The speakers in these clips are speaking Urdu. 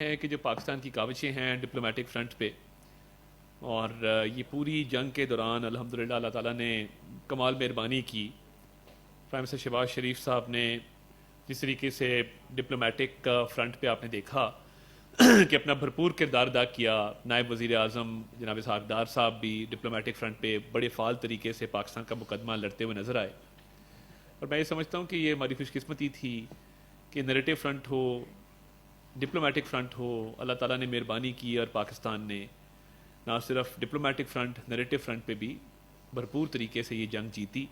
ہے کہ جو پاکستان کی کاوشیں ہیں ڈپلومیٹک فرنٹ پہ، اور یہ پوری جنگ کے دوران الحمدللہ اللہ تعالیٰ نے کمال مہربانی کی. پرائم منسٹر شہباز شریف صاحب نے جس طریقے سے ڈپلومیٹک فرنٹ پہ آپ نے دیکھا کہ اپنا بھرپور کردار ادا کیا. نائب وزیر اعظم جناب اسحاق ڈار صاحب بھی ڈپلومیٹک فرنٹ پہ بڑے فعال طریقے سے پاکستان کا مقدمہ لڑتے ہوئے نظر آئے. اور میں یہ سمجھتا ہوں کہ یہ ہماری خوش قسمتی تھی کہ نیریٹو فرنٹ ہو، ڈپلومیٹک فرنٹ ہو، اللہ تعالیٰ نے مہربانی کی اور پاکستان نے نہ صرف ڈپلومیٹک فرنٹ، نیریٹو فرنٹ پہ بھی بھرپور طریقے سے یہ جنگ جیتی.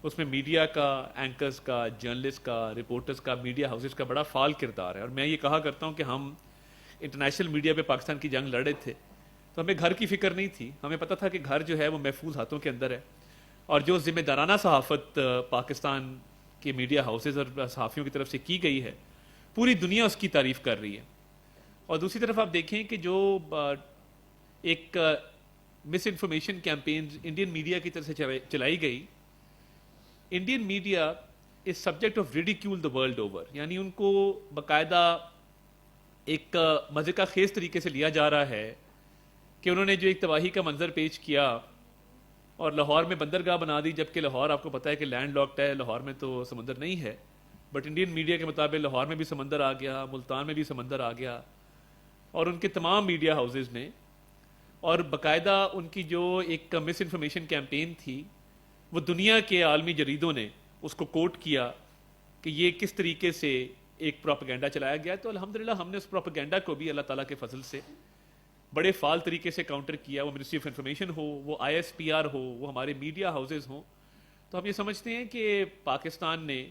اس میں میڈیا کا، اینکرز کا، جرنلسٹ کا، رپورٹرز کا، میڈیا ہاؤسز کا بڑا فعال کردار ہے. اور میں یہ کہا کرتا ہوں کہ ہم انٹرنیشنل میڈیا پہ پاکستان کی جنگ لڑ رہے تھے تو ہمیں گھر کی فکر نہیں تھی. ہمیں پتہ تھا کہ گھر جو ہے وہ محفوظ ہاتھوں کے اندر ہے، اور جو ذمہ دارانہ صحافت پاکستان کے میڈیا ہاؤسز اور صحافیوں کی طرف سے کی گئی ہے پوری دنیا اس کی تعریف کر رہی ہے. اور دوسری طرف آپ دیکھیں کہ جو ایک misinformation campaign Indian media کی طرف سے چلائی گئی، Indian media is subject of ridicule the world over. یعنی ان کو باقاعدہ ایک مزے کا خیز طریقے سے لیا جا رہا ہے کہ انہوں نے جو ایک تباہی کا منظر پیش کیا اور لاہور میں بندرگاہ بنا دی، جبکہ لاہور آپ کو پتہ ہے کہ لینڈ لاکڈ ہے، لاہور میں تو سمندر نہیں ہے. بٹ انڈین میڈیا کے مطابق لاہور میں بھی سمندر آ گیا، ملتان میں بھی سمندر آ گیا. اور ان کے تمام میڈیا ہاؤسز نے، اور باقاعدہ ان کی جو ایک مس انفارمیشن کیمپین تھی وہ دنیا کے عالمی جریدوں نے اس کو کوٹ کیا کہ یہ کس طریقے سے ایک پروپیگنڈا چلایا گیا. تو الحمدللہ ہم نے اس پروپیگنڈا کو بھی اللہ تعالیٰ کے فضل سے بڑے فعال طریقے سے کاؤنٹر کیا. وہ منسٹری آف انفارمیشن ہو، وہ ISPR ہو، وہ ہمارے میڈیا ہاؤسز ہوں. تو ہم یہ سمجھتے ہیں کہ پاکستان نے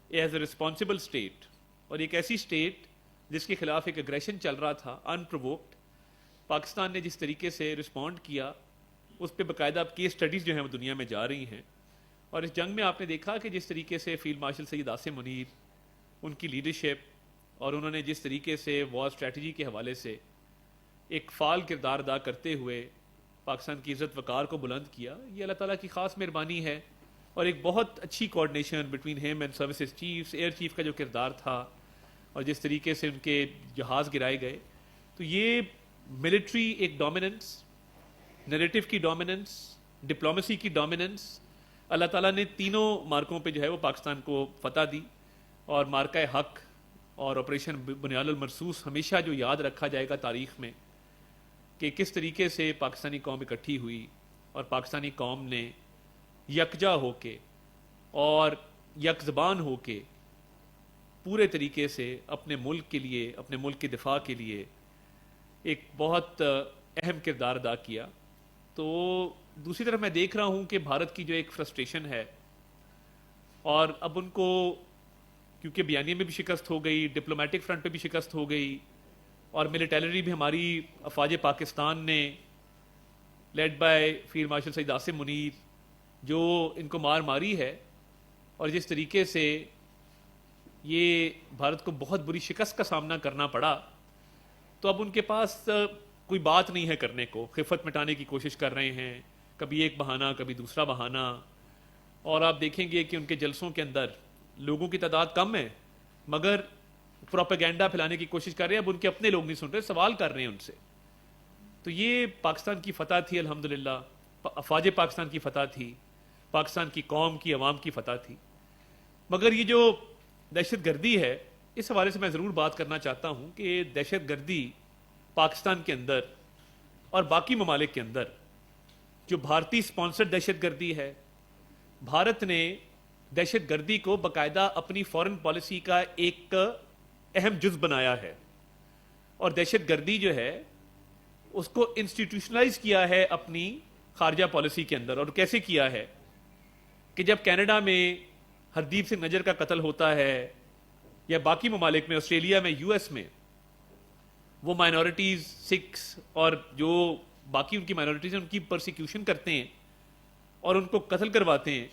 ایز اے رسپانسبل اسٹیٹ، اور ایک ایسی اسٹیٹ جس کے خلاف ایک اگریشن چل رہا تھا انپرووکڈ، پاکستان نے جس طریقے سے رسپونڈ کیا اس پہ باقاعدہ اب کیس اسٹڈیز جو ہیں وہ دنیا میں جا رہی ہیں. اور اس جنگ میں آپ نے دیکھا کہ جس طریقے سے فیلڈ مارشل سید عاصم منیر، ان کی لیڈرشپ، اور انہوں نے جس طریقے سے وار اسٹریٹجی کے حوالے سے ایک فعال کردار ادا کرتے ہوئے پاکستان کی عزت وقار کو بلند کیا، یہ اللہ تعالیٰ کی خاص مہربانی ہے. اور ایک بہت اچھی coordination between him and services chiefs, air chief کا جو کردار تھا اور جس طریقے سے ان کے جہاز گرائے گئے. تو یہ ملٹری ایک ڈومیننس، نیریٹو کی ڈومیننس، ڈپلومیسی کی ڈومیننس، اللہ تعالیٰ نے تینوں مارکوں پہ جو ہے وہ پاکستان کو فتح دی. اور مارکہ حق اور آپریشن بنیاد المرصوص ہمیشہ جو یاد رکھا جائے گا تاریخ میں کہ کس طریقے سے پاکستانی قوم اکٹھی ہوئی اور پاکستانی قوم نے یکجا ہو کے اور یک زبان ہو کے پورے طریقے سے اپنے ملک کے لیے، اپنے ملک کے دفاع کے لیے ایک بہت اہم کردار ادا کیا. تو دوسری طرف میں دیکھ رہا ہوں کہ بھارت کی جو ایک فرسٹریشن ہے، اور اب ان کو کیونکہ بیانیے میں بھی شکست ہو گئی، ڈپلومیٹک فرنٹ پہ بھی شکست ہو گئی، اور ملیٹری بھی ہماری افواج پاکستان نے led by field marshal Syed Asim Munir جو ان کو مار ماری ہے، اور جس طریقے سے یہ بھارت کو بہت بری شکست کا سامنا کرنا پڑا. تو اب ان کے پاس کوئی بات نہیں ہے کرنے کو، خفت مٹانے کی کوشش کر رہے ہیں، کبھی ایک بہانہ کبھی دوسرا بہانہ. اور آپ دیکھیں گے کہ ان کے جلسوں کے اندر لوگوں کی تعداد کم ہے مگر پروپیگنڈا پھیلانے کی کوشش کر رہے ہیں. اب ان کے اپنے لوگ نہیں سن رہے، سوال کر رہے ہیں ان سے. تو یہ پاکستان کی فتح تھی الحمدللہ، افواج پاکستان کی فتح تھی، پاکستان کی قوم کی عوام کی فتح تھی. مگر یہ جو دہشت گردی ہے، اس حوالے سے میں ضرور بات کرنا چاہتا ہوں کہ دہشت گردی پاکستان کے اندر اور باقی ممالک کے اندر جو بھارتی سپانسرڈ دہشت گردی ہے، بھارت نے دہشت گردی کو باقاعدہ اپنی فورن پالیسی کا ایک اہم جز بنایا ہے. اور دہشت گردی جو ہے اس کو انسٹیٹیوشنلائز کیا ہے اپنی خارجہ پالیسی کے اندر. اور کیسے کیا ہے کہ جب کینیڈا میں ہردیپ سنگھ نجر کا قتل ہوتا ہے، یا باقی ممالک میں، آسٹریلیا میں، US میں، وہ مائنورٹیز، سکھس اور جو باقی ان کی مائنورٹیز ہیں ان کی پرسیکیوشن کرتے ہیں اور ان کو قتل کرواتے ہیں.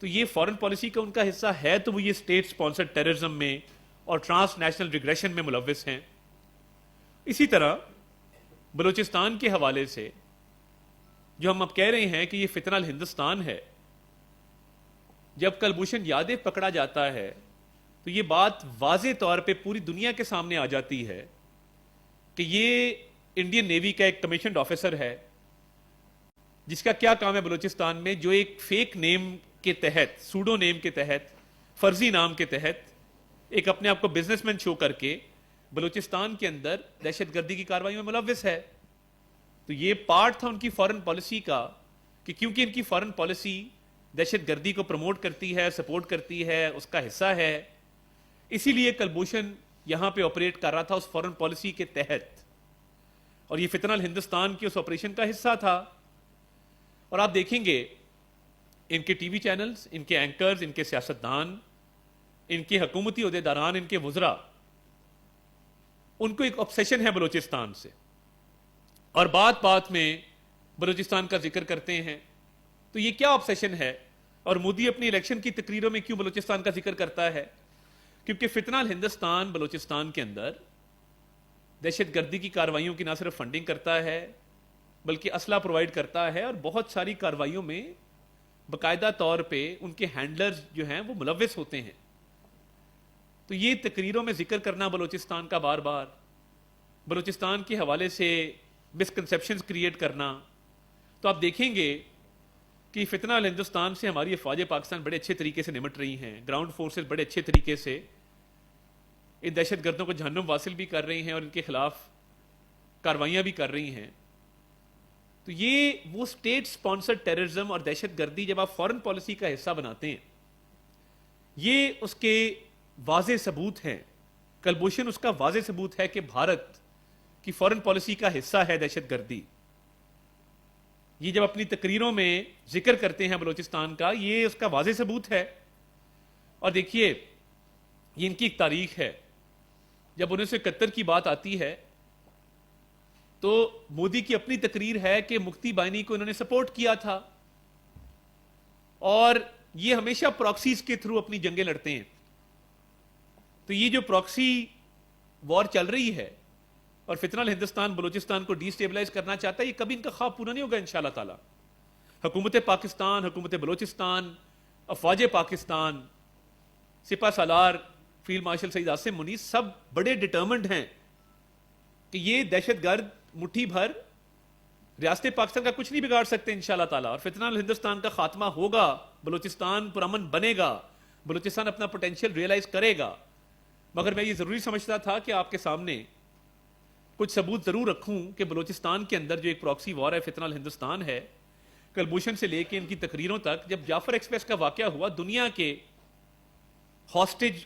تو یہ فورن پالیسی کا ان کا حصہ ہے، تو وہ یہ اسٹیٹ سپانسرڈ ٹیررزم میں اور ٹرانس نیشنل ریگریشن میں ملوث ہیں. اسی طرح بلوچستان کے حوالے سے جو ہم اب کہہ رہے ہیں کہ یہ فتنہ الہندوستان ہے، جب کلبھوشن یادو پکڑا جاتا ہے تو یہ بات واضح طور پہ پوری دنیا کے سامنے آ جاتی ہے کہ یہ انڈین نیوی کا ایک کمیشنڈ آفیسر ہے جس کا کیا کام ہے بلوچستان میں، جو ایک فیک نیم کے تحت، سوڈو نیم کے تحت، فرضی نام کے تحت ایک اپنے آپ کو بزنس مین شو کر کے بلوچستان کے اندر دہشت گردی کی کارروائیوں میں ملوث ہے. تو یہ پارٹ تھا ان کی فارن پالیسی کا کہ کیونکہ ان کی فارن پالیسی دہشت گردی کو پروموٹ کرتی ہے، سپورٹ کرتی ہے، اس کا حصہ ہے، اسی لیے کلبھوشن یہاں پہ آپریٹ کر رہا تھا اس فارن پالیسی کے تحت، اور یہ فتنہ الہندوستان کی اس آپریشن کا حصہ تھا. اور آپ دیکھیں گے ان کے ٹی وی چینلز، ان کے اینکرز، ان کے سیاستدان، ان کے حکومتی عہدیداران، ان کے وزراء، ان کو ایک obsession ہے بلوچستان سے، اور بات بات میں بلوچستان کا ذکر کرتے ہیں. تو یہ کیا obsession ہے؟ اور مودی اپنی الیکشن کی تقریروں میں کیوں بلوچستان کا ذکر کرتا ہے؟ کیونکہ فتنہ الہندوستان بلوچستان کے اندر دہشت گردی کی کارروائیوں کی نہ صرف فنڈنگ کرتا ہے بلکہ اسلحہ پرووائڈ کرتا ہے، اور بہت ساری کارروائیوں میں باقاعدہ طور پہ ان کے ہینڈلرز جو ہیں وہ ملوث ہوتے ہیں. تو یہ تقریروں میں ذکر کرنا بلوچستان کا بار بار، بلوچستان کے حوالے سے مسکنسیپشنز کریٹ کرنا، تو آپ دیکھیں گے کہ فتنہ الہندوستان سے ہماری افواج پاکستان بڑے اچھے طریقے سے نمٹ رہی ہیں، گراؤنڈ فورسز بڑے اچھے طریقے سے ان دہشت گردوں کو جہنم واصل بھی کر رہی ہیں اور ان کے خلاف کاروائیاں بھی کر رہی ہیں. تو یہ وہ اسٹیٹ سپانسرڈ ٹیررزم اور دہشت گردی جب آپ فارن پالیسی کا حصہ بناتے ہیں، یہ اس کے واضح ثبوت ہیں. کلبھوشن اس کا واضح ثبوت ہے کہ بھارت کی فارن پالیسی کا حصہ ہے دہشت گردی. یہ جب اپنی تقریروں میں ذکر کرتے ہیں بلوچستان کا، یہ اس کا واضح ثبوت ہے. اور دیکھیے یہ ان کی ایک تاریخ ہے. جب 1971 کی بات آتی ہے تو مودی کی اپنی تقریر ہے کہ مکتی بائنی کو انہوں نے سپورٹ کیا تھا، اور یہ ہمیشہ پراکسیز کے تھرو اپنی جنگیں لڑتے ہیں. تو یہ جو پراکسی وار چل رہی ہے اور فتنہ الہندوستان بلوچستان کو ڈی سٹیبلائز کرنا چاہتا ہے، یہ کبھی ان کا خواب پورا نہیں ہوگا انشاءاللہ تعالی. حکومت پاکستان، حکومت بلوچستان، افواج پاکستان، سپہ سالار فیلڈ مارشل سعید عاصم منیس سب بڑے ڈٹرمنڈ ہیں کہ یہ دہشت گرد مٹھی بھر ریاست پاکستان کا کچھ نہیں بگاڑ سکتے انشاءاللہ تعالی. اور فتنہ الہندوستان کا خاتمہ ہوگا، بلوچستان پرامن بنے گا، بلوچستان اپنا پوٹینشیل ریئلائز کرے گا. مگر میں یہ ضروری سمجھتا تھا کہ آپ کے سامنے کچھ ثبوت ضرور رکھوں کہ بلوچستان کے اندر جو ایک پراکسی وار ہے فتنہ الہندوستان ہے. کلبھوشن سے لے کے ان کی تقریروں تک، جب جعفر ایکسپریس کا واقعہ ہوا، دنیا کے ہاسٹیج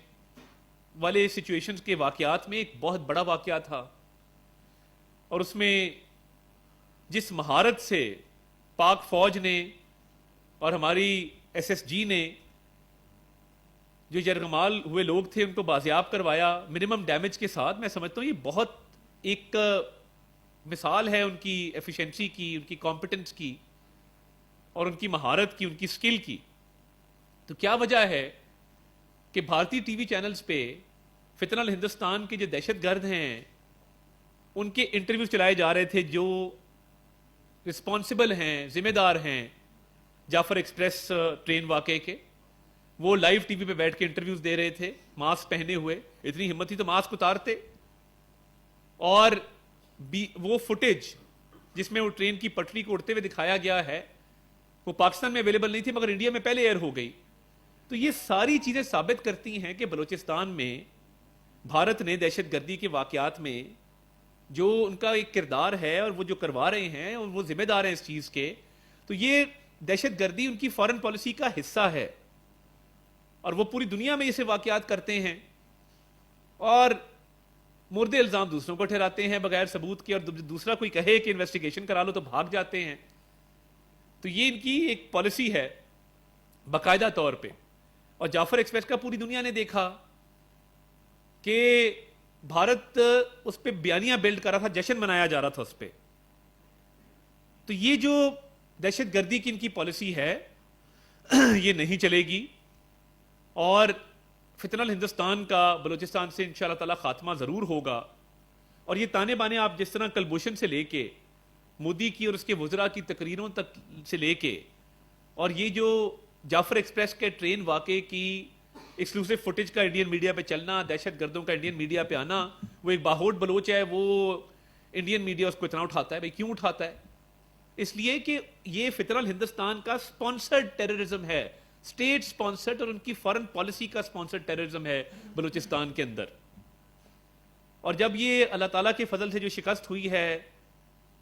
والے سچویشنز کے واقعات میں ایک بہت بڑا واقعہ تھا، اور اس میں جس مہارت سے پاک فوج نے اور ہماری ایس ایس جی نے جو یرغمال ہوئے لوگ تھے ان کو بازیاب کروایا منیمم ڈیمیج کے ساتھ، میں سمجھتا ہوں یہ بہت ایک مثال ہے ان کی ایفیشنسی کی، ان کی کمپٹنس کی، اور ان کی مہارت کی، ان کی سکل کی. تو کیا وجہ ہے کہ بھارتی ٹی وی چینلز پہ فتنہ الہندوستان کے جو دہشت گرد ہیں ان کے انٹرویوز چلائے جا رہے تھے، جو رسپانسبل ہیں، ذمہ دار ہیں جعفر ایکسپریس ٹرین واقعے کے، وہ لائیو ٹی وی پہ بیٹھ کے انٹرویوز دے رہے تھے ماسک پہنے ہوئے. اتنی ہمت تھی تو ماسک اتارتے. اور وہ فوٹیج جس میں وہ ٹرین کی پٹری کو اڑتے ہوئے دکھایا گیا ہے وہ پاکستان میں اویلیبل نہیں تھی مگر انڈیا میں پہلے ایئر ہو گئی. تو یہ ساری چیزیں ثابت کرتی ہیں کہ بلوچستان میں بھارت نے دہشت گردی کے واقعات میں جو ان کا ایک کردار ہے اور وہ جو کروا رہے ہیں اور وہ ذمہ دار ہیں اس چیز کے، تو یہ دہشت گردی ان کی فارن پالیسی کا حصہ ہے، اور وہ پوری دنیا میں اسے واقعات کرتے ہیں اور مورد الزام دوسروں کو ٹھہراتے ہیں بغیر ثبوت کے، اور دوسرا کوئی کہے کہ انویسٹیگیشن کرا لو تو بھاگ جاتے ہیں. تو یہ ان کی ایک پالیسی ہے باقاعدہ طور پہ. اور جعفر ایکسپریس کا پوری دنیا نے دیکھا کہ بھارت اس پہ بیانیاں بلڈ کر رہا تھا، جشن منایا جا رہا تھا اس پہ. تو یہ جو دہشت گردی کی ان کی پالیسی ہے یہ نہیں چلے گی، اور فتنہ الہندوستان کا بلوچستان سے انشاءاللہ تعالی خاتمہ ضرور ہوگا. اور یہ تانے بانے آپ جس طرح کلبھوشن سے لے کے مودی کی اور اس کے وزراء کی تقریروں تک سے لے کے، اور یہ جو جعفر ایکسپریس کے ٹرین واقعے کی ایکسکلوسیو فوٹیج کا انڈین میڈیا پہ چلنا، دہشت گردوں کا انڈین میڈیا پہ آنا، وہ ایک باہوٹ بلوچ ہے، وہ انڈین میڈیا اس کو اتنا اٹھاتا ہے. بھائی کیوں اٹھاتا ہے؟ اس لیے کہ یہ فطر الہندوستان کا سپانسرڈ ٹیررزم ہے, اسٹیٹ سپانسرڈ, اور ان کی فارن پالیسی کا سپانسرڈ ٹیررزم ہے بلوچستان کے اندر. اور جب یہ اللہ تعالیٰ کے فضل سے جو شکست ہوئی ہے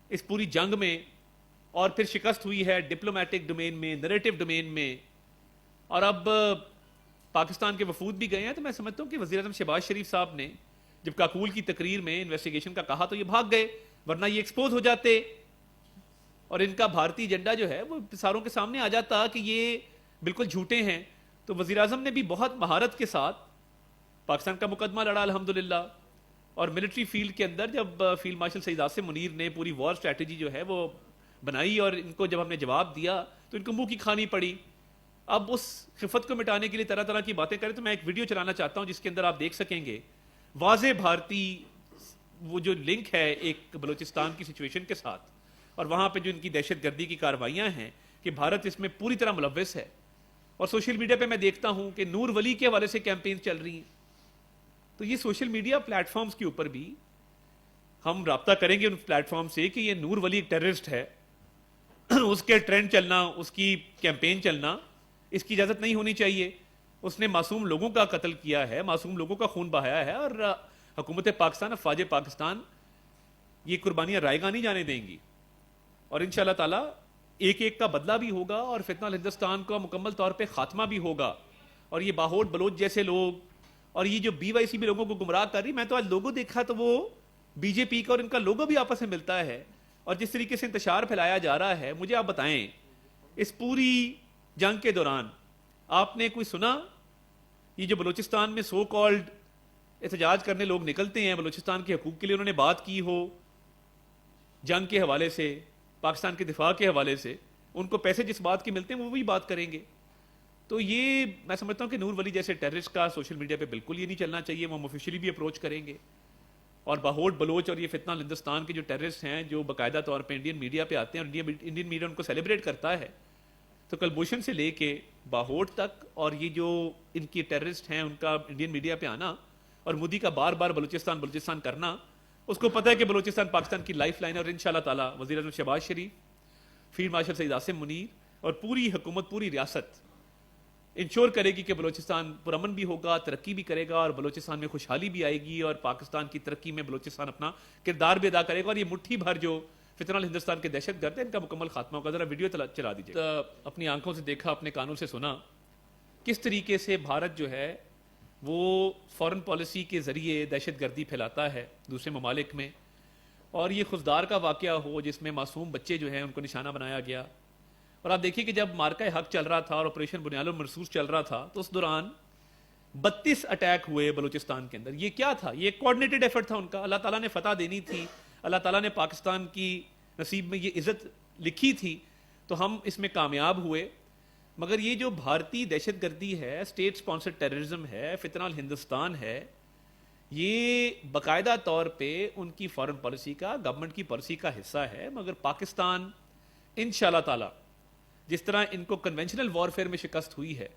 اس پوری جنگ میں, اور پھر شکست ہوئی ہے ڈپلومیٹک ڈومین میں, نریٹو ڈومین میں, اور اب پاکستان کے وفود بھی گئے ہیں, تو میں سمجھتا ہوں کہ وزیر اعظم شہباز شریف صاحب نے جب کاکول کی تقریر میں انویسٹیگیشن کا کہا تو یہ بھاگ گئے, ورنہ یہ ایکسپوز ہو جاتے اور ان کا بھارتی ایجنڈا جو ہے وہ ساروں کے سامنے آ جاتا کہ یہ بالکل جھوٹے ہیں. تو وزیر اعظم نے بھی بہت مہارت کے ساتھ پاکستان کا مقدمہ لڑا الحمدللہ, اور ملٹری فیلڈ کے اندر جب فیلڈ مارشل سعید عاصم منیر نے پوری وار اسٹریٹجی جو ہے وہ بنائی, اور ان کو جب ہم نے جواب دیا تو ان کو منہ کی کھانی پڑی. اب اس خفت کو مٹانے کے لیے طرح طرح کی باتیں کریں, تو میں ایک ویڈیو چلانا چاہتا ہوں جس کے اندر آپ دیکھ سکیں گے واضح بھارتی وہ جو لنک ہے ایک بلوچستان کی سچویشن کے ساتھ, اور وہاں پہ جو ان کی دہشت گردی کی کارروائیاں ہیں کہ بھارت اس میں پوری طرح ملوث ہے. اور سوشل میڈیا پہ میں دیکھتا ہوں کہ نور ولی کے حوالے سے کیمپین چل رہی ہیں. تو یہ سوشل میڈیا پلیٹ فارمز کے اوپر بھی ہم رابطہ کریں گے ان پلیٹ فارم سے کہ یہ نور ولی ایک ٹیررسٹ ہے, اس کے ٹرینڈ چلنا, اس کی کیمپین چلنا, اس کی اجازت نہیں ہونی چاہیے. اس نے معصوم لوگوں کا قتل کیا ہے, معصوم لوگوں کا خون بہایا ہے, اور حکومت پاکستان, افواج پاکستان یہ قربانیاں رائیگاں نہیں جانے دیں گی. اور انشاءاللہ تعالیٰ ایک ایک کا بدلہ بھی ہوگا, اور فتنہ الہندوستان کا مکمل طور پہ خاتمہ بھی ہوگا. اور یہ باہوٹ بلوچ جیسے لوگ, اور یہ جو بی وائی سی بھی لوگوں کو گمراہ کر رہی, میں تو آج لوگو دیکھا تو وہ بی جے پی کا اور ان کا لوگو بھی آپس میں ملتا ہے, اور جس طریقے سے انتشار پھیلایا جا رہا ہے. مجھے آپ بتائیں اس پوری جنگ کے دوران آپ نے کوئی سنا یہ جو بلوچستان میں سو کالڈ احتجاج کرنے لوگ نکلتے ہیں بلوچستان کے حقوق کے لیے, انہوں نے بات کی ہو جنگ کے حوالے سے, پاکستان کے دفاع کے حوالے سے؟ ان کو پیسے جس بات کے ملتے ہیں وہ بھی بات کریں گے. تو یہ میں سمجھتا ہوں کہ نور ولی جیسے ٹیررسٹ کا سوشل میڈیا پہ بالکل یہ نہیں چلنا چاہیے. وہ ہم آفیشلی بھی اپروچ کریں گے, اور باہوٹ بلوچ اور یہ فتنہ الہندوستان کے جو ٹیررسٹ ہیں جو باقاعدہ طور پہ انڈین میڈیا پہ آتے ہیں, اور انڈین میڈیا ان کو سیلیبریٹ کرتا ہے, تو کلبھوشن سے لے کے باہوٹ تک, اور یہ جو ان کی ٹیررسٹ ہیں ان کا انڈین میڈیا پہ آنا, اور مودی کا بار بار بلوچستان بلوچستان کرنا, اس کو پتہ ہے کہ بلوچستان پاکستان کی لائف لائن ہے. اور انشاءاللہ تعالیٰ وزیر اعظم شہباز شریف, فیلڈ مارشل سعید عاصم منیر, اور پوری حکومت, پوری ریاست انشور کرے گی کہ بلوچستان پرامن بھی ہوگا, ترقی بھی کرے گا, اور بلوچستان میں خوشحالی بھی آئے گی, اور پاکستان کی ترقی میں بلوچستان اپنا کردار بھی ادا کرے گا. اور یہ مٹھی بھر جو فتنہ الہندوستان کے دہشت گرد ہیں ان کا مکمل خاتمہ ہوگا. ذرا ویڈیو چلا دیجیے. اپنی آنکھوں سے دیکھا, اپنے کانوں سے سنا کس طریقے سے بھارت جو ہے وہ فارن پالیسی کے ذریعے دہشت گردی پھیلاتا ہے دوسرے ممالک میں, اور یہ خزدار کا واقعہ ہو جس میں معصوم بچے جو ہیں ان کو نشانہ بنایا گیا. اور آپ دیکھیے کہ جب مارکہ حق چل رہا تھا اور آپریشن بنیاد المرصوص چل رہا تھا, تو اس دوران 32 اٹیک ہوئے بلوچستان کے اندر. یہ کیا تھا؟ یہ ایک کوآرڈینیٹڈ ایفرٹ تھا ان کا. اللہ تعالیٰ نے فتح دینی تھی, اللہ تعالیٰ نے پاکستان کی نصیب میں یہ عزت لکھی تھی, تو ہم اس میں کامیاب ہوئے. مگر یہ جو بھارتی دہشت گردی ہے, اسٹیٹ سپانسرڈ ٹیررزم ہے, فتنہ الہندوستان ہے, یہ باقاعدہ طور پہ ان کی فارن پالیسی کا, گورنمنٹ کی پالیسی کا حصہ ہے. مگر پاکستان انشاءاللہ تعالیٰ جس طرح ان کو کنونشنل وارفیئر میں شکست ہوئی ہے,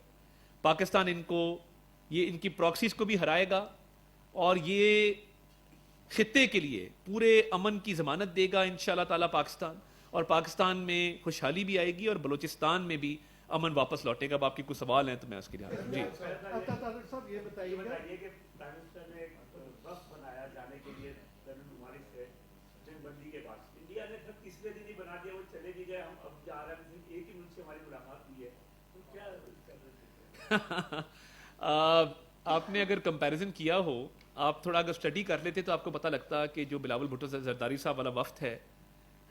پاکستان ان کو یہ ان کی پراکسیز کو بھی ہرائے گا, اور یہ خطے کے لیے پورے امن کی ضمانت دے گا انشاءاللہ تعالیٰ پاکستان. اور پاکستان میں خوشحالی بھی آئے گی, اور بلوچستان میں بھی امن واپس لوٹے گا. اب آپ کی کچھ سوال ہیں تو میں اس کے لیے جی صاحب یہ بتائیے کہ پرائم منسٹر نے وقت بنایا جانے کے لیے ممالک سے جنگ بندی کے بعد, انڈیا نے پھر تیسرے دن ہی بنا دیا وہ چلے بھی گئے, ہم اب جا رہے ہیں, ایک ہی ملک سے ہماری ملاقات ہوئی ہے, تو کیا آپ نے اگر کمپیریزن کیا ہو, آپ تھوڑا اگر اسٹڈی کر لیتے تو آپ کو پتہ لگتا کہ جو بلاول بھٹو زرداری صاحب والا وفد ہے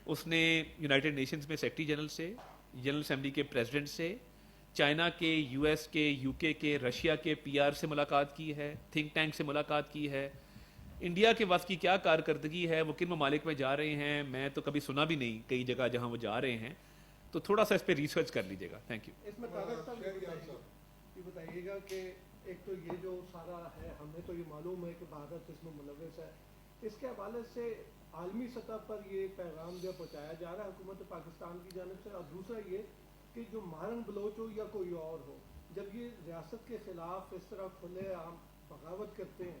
اس نے یونائٹڈ نیشنز میں سیکرٹری جنرل سے, جنرل اسمبلی کے پریزیڈنٹ سے, چائنا کے, یو ایس کے, یو کے, رشیا کے پی آر سے ملاقات کی ہے, تھنک ٹینک سے ملاقات کی ہے. انڈیا کے وفد کی کیا کارکردگی ہے, وہ کن ممالک میں جا رہے ہیں, میں تو کبھی سنا بھی نہیں کئی جگہ جہاں وہ جا رہے ہیں, تو تھوڑا سا اس پہ ریسرچ کر لیجیے گا. Thank you. اس میں یہ بتائیے گا کہ ایک تو یہ جو سارا ہے, ہمیں تو یہ معلوم ہے کہ بھارت اس میں ملوث ہے, اس کے حوالے سے عالمی سطح پر یہ پیغام جو پہنچایا جا رہا ہے حکومت پاکستان کی جانب سے, اور دوسرا یہ کہ جو مہرن بلوچ ہو یا کوئی اور ہو, جب یہ ریاست کے خلاف اس طرح کھلے عام بغاوت کرتے ہیں